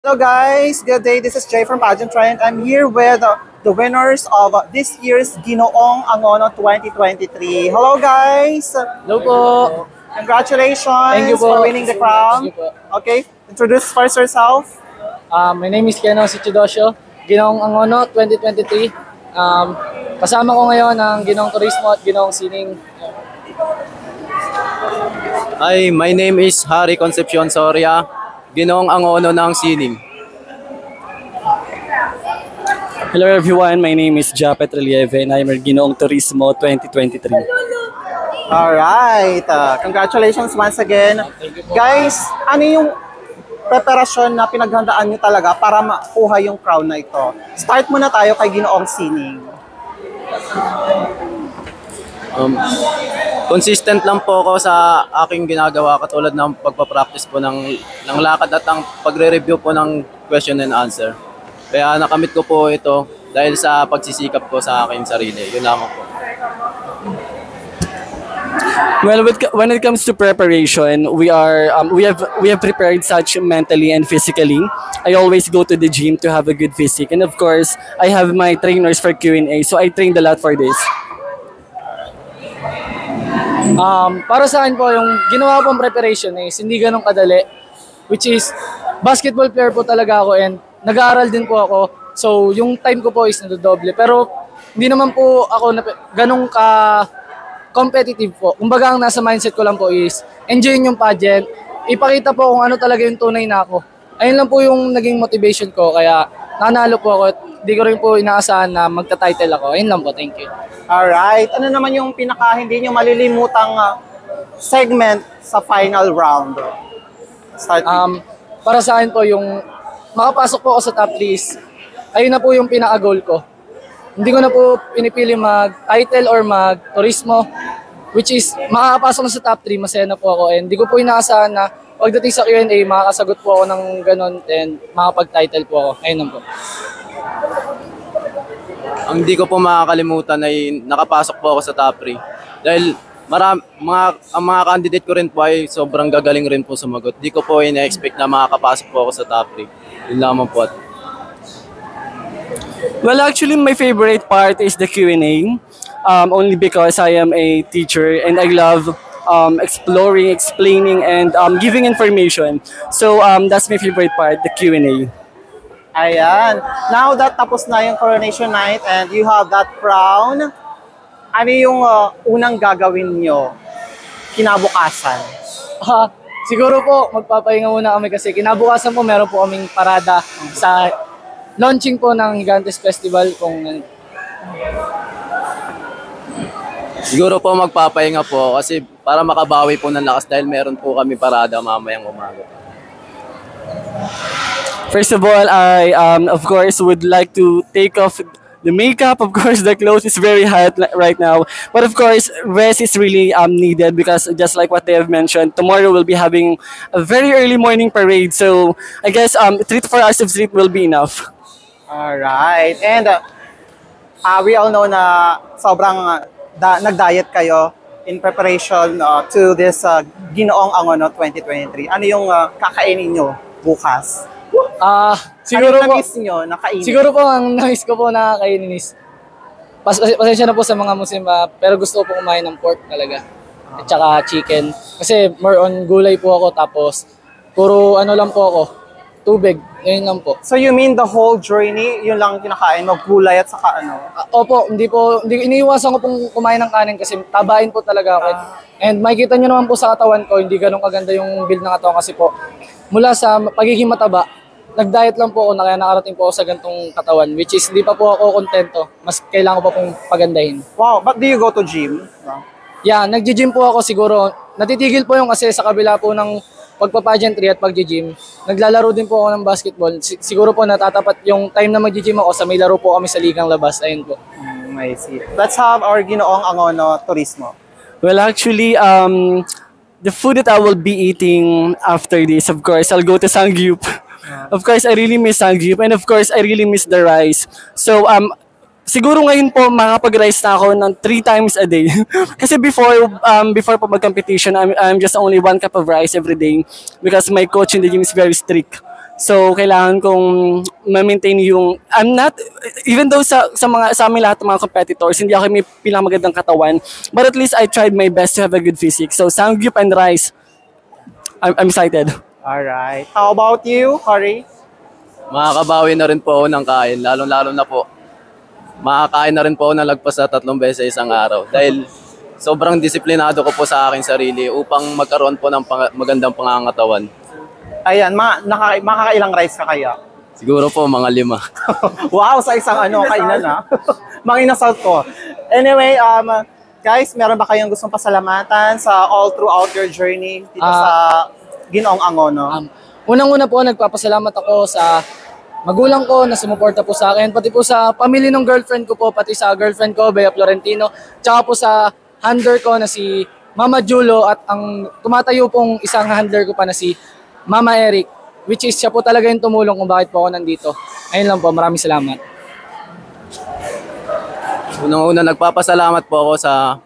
Hello guys, good day. This is Jay from Pageant Trend. I'm here with the winners of this year's Ginoong Angono 2023. Hello guys. Hello po. Congratulations Thank you po. for winning the crown. Thank you po. Okay, introduce first yourself. My name is Keno Sichidosio, Ginoong Angono 2023. Kasama ko ngayon ang Ginoong Turismo at Ginoong Sining. Hi, my name is Harry Concepcion Soria, Ginoong Angono ng Sining. Hello everyone, my name is Japet Relieve and I'm Ginoong Turismo 2023. Alright, congratulations once again. Guys, ano yung preparasyon na pinaghandaan nyo talaga para makuha yung crown na ito? Start muna tayo kay Ginoong Sining. Consistent lang po ako sa aking ginagawa katulad ng pagpapractice po ng lakad at ang pagre-review po ng question and answer. Kaya nakamit ko po ito dahil sa pagsisikap ko sa aking sarili. Yun lamang po. Well, when it comes to preparation, we have prepared such mentally and physically. I always go to the gym to have a good physique, and of course, I have my trainers for Q&A, so I trained a lot for this. Para sa akin po, yung ginawa pong preparation is hindi ganun kadali. Which is, basketball player po talaga ako and nag-aaral din po ako. So, yung time ko po is nadodoble. Pero, hindi naman po ako ganun ka-competitive po. Kumbaga, ang nasa mindset ko lang po is, enjoyin yung pageant. Ipakita po kung ano talaga yung tunay na ako. Ayun lang po yung naging motivation ko. Kaya, nanalo po ako at di ko rin po inaasahan na magta-title ako. Ayun lang po, thank you. Alright, ano naman yung pinaka hindi nyo malilimutang segment sa final round? Start Para sa akin po, yung makapasok po ako sa top list, ayun na po yung pinaka-goal ko. Hindi ko na po pinipili mag-title or mag-turismo, which is makakapasok na sa top 3, masaya na po ako. And hindi ko po inaasahan na pagdating sa Q&A, makakasagot po ako ng ganun and makapag-title po ako. Ayun lang po. Ang di ko po makakalimutan ay nakapasok po ako sa top 3. Dahil ang mga candidate ko rin po ay sobrang gagaling rin po sumagot. Di ko po ina-expect na makakapasok po ako sa top 3. Yun lamang po. Well, actually, my favorite part is the Q&A, only because I am a teacher and I love exploring, explaining, and giving information. So that's my favorite part, the Q&A. Ayan. Now that tapos na yung coronation night and you have that crown, ano yung unang gagawin nyo kinabukasan? Siguro po, magpapahinga muna kami kasi kinabukasan po meron po kaming parada sa launching po ng Gigantes Festival. Siguro po magpapahinga po kasi para makabawi po ng lakas dahil meron po kami parada mamayang umaga. First of all, I of course would like to take off the makeup. Of course, the clothes is very hot right now, but of course, rest is really needed because just like what they have mentioned, tomorrow we'll be having a very early morning parade. So I guess 3 to 4 hours of sleep will be enough. Alright. And we all know na sobrang nag-diet kayo in preparation to this Ginoong Angono 2023. Ano yung kakainin nyo bukas? Siguro ano yung po, na-miss nyo na kainin? siguro po ang nais ko po na kainin is pasensya na po sa mga Muslim pero gusto ko po kumain ng pork talaga. At saka chicken. Kasi more on gulay po ako tapos puro ano lang po ako, tubig. Yun lang po. So you mean the whole journey, yun lang kinakain mo, gulay at saka ano? Opo, hindi iniiwasan ko pong kumain ng kanin kasi tabain po talaga ako. And makikita nyo naman po sa katawan ko, hindi ganun kaganda yung build ng katawan kasi po mula sa pagiging mataba, nag-diet lang po ako na kaya nakarating po ako sa gantong katawan, which is hindi pa po ako kontento. Mas kailangan ko pa pong pagandahin. Wow, but do you go to gym? Yeah, nagji-gym po ako siguro. Natitigil po yung kasi sa kabila po ng pagpa-pageantry at pagji-gym. Naglalaro din po ako ng basketball. Siguro po natatapat yung time na magji-gym ako sa may laro po kami sa ligang labas. Ayun po. I see. Let's have our Ginoong Angono Turismo. Well, actually, the food that I will be eating after this, of course, I'll go to Sangyup. Of course, I really miss Sangyup, and of course, I really miss the rice. So, siguro ngayon po makapag-rice na ako ng 3 times a day. Kasi before po mag-competition, I'm just only 1 cup of rice every day because my coach in the gym is very strict. So, kailangan kong ma-maintain yung, I'm not, even though sa aming lahat ng mga competitors, hindi ako may pinakamagandang katawan, but at least I tried my best to have a good physique. So, Sangyup and Rice, I'm excited. Alright. How about you, Cory? Makakabawi na rin po ako ng kain, lalo-lalo na po. Makakain na rin po ako ng lagpas sa 3 beses sa isang araw. Dahil sobrang disiplinado ko po sa aking sarili upang magkaroon po ng magandang pangangatawan. Ayan, makakailang rice ka kaya? Siguro po mga 5. Wow, sa isang kainan ha. Mga inasalt ko. Anyway, guys, meron ba kayong gustong pasalamatan sa all throughout your journey dito sa Ginoong Angono? Unang-una po, nagpapasalamat ako sa magulang ko na sumuporta po sa akin, pati po sa pamilya ng girlfriend ko po, pati sa girlfriend ko, Bea Florentino, tsaka po sa handler ko na si Mama Julo at ang tumatayo pong isang handler ko pa na si Mama Eric, which is siya po talaga yung tumulong kung bakit po ako nandito. Ayun lang po, maraming salamat. Unang-una, nagpapasalamat po ako sa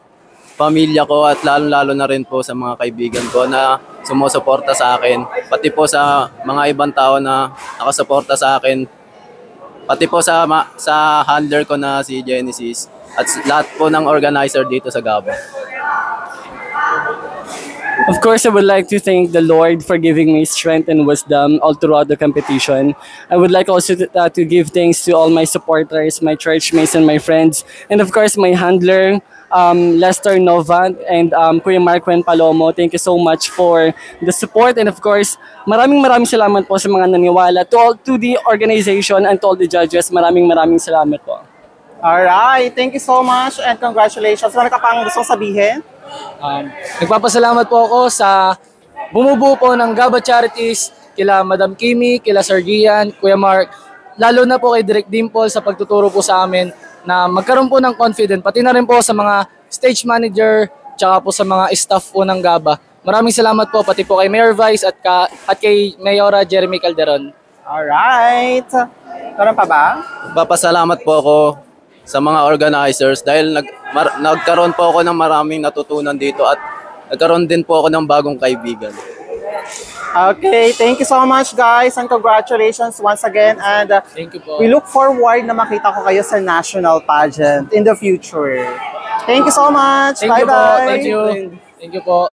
pamilya ko at lalo-lalo na rin po sa mga kaibigan ko na sumusuporta sa akin. Pati po sa mga ibang tao na nakasuporta sa akin. Pati po sa handler ko na si Genesis at lahat po ng organizer dito sa Gaba. Of course, I would like to thank the Lord for giving me strength and wisdom all throughout the competition. I would like also to give thanks to all my supporters, my church mates, and my friends. And of course, my handler, Lester Nova, and Kuya Marquen Palomo. Thank you so much for the support. And of course, maraming salamat po sa mga naniwala. To the organization and to all the judges, maraming salamat po. Alright, thank you so much and congratulations. Ano ka pang gustong sabihin? Nagpapasalamat po ako sa bumubuo po ng Gaba Charities, kila Madam Kimi, kila Sir Gian, Kuya Mark, lalo na po kay Direk Dimple sa pagtuturo po sa amin na magkaroon po ng confidence, pati na rin po sa mga stage manager, tsaka po sa mga staff po ng Gaba. Maraming salamat po pati po kay Mayor Vice at kay Mayora Jeremy Calderon. Alright. Meron pa ba? Papasalamat po ako sa mga organizers dahil nagkaroon po ako ng maraming natutunan dito at nagkaroon din po ako ng bagong kaibigan. Okay, thank you so much guys and congratulations once again and Thank you po. we look forward na makita ko kayo sa national pageant in the future. Thank you so much. Thank you po. Bye-bye. Thank you. Thank you po.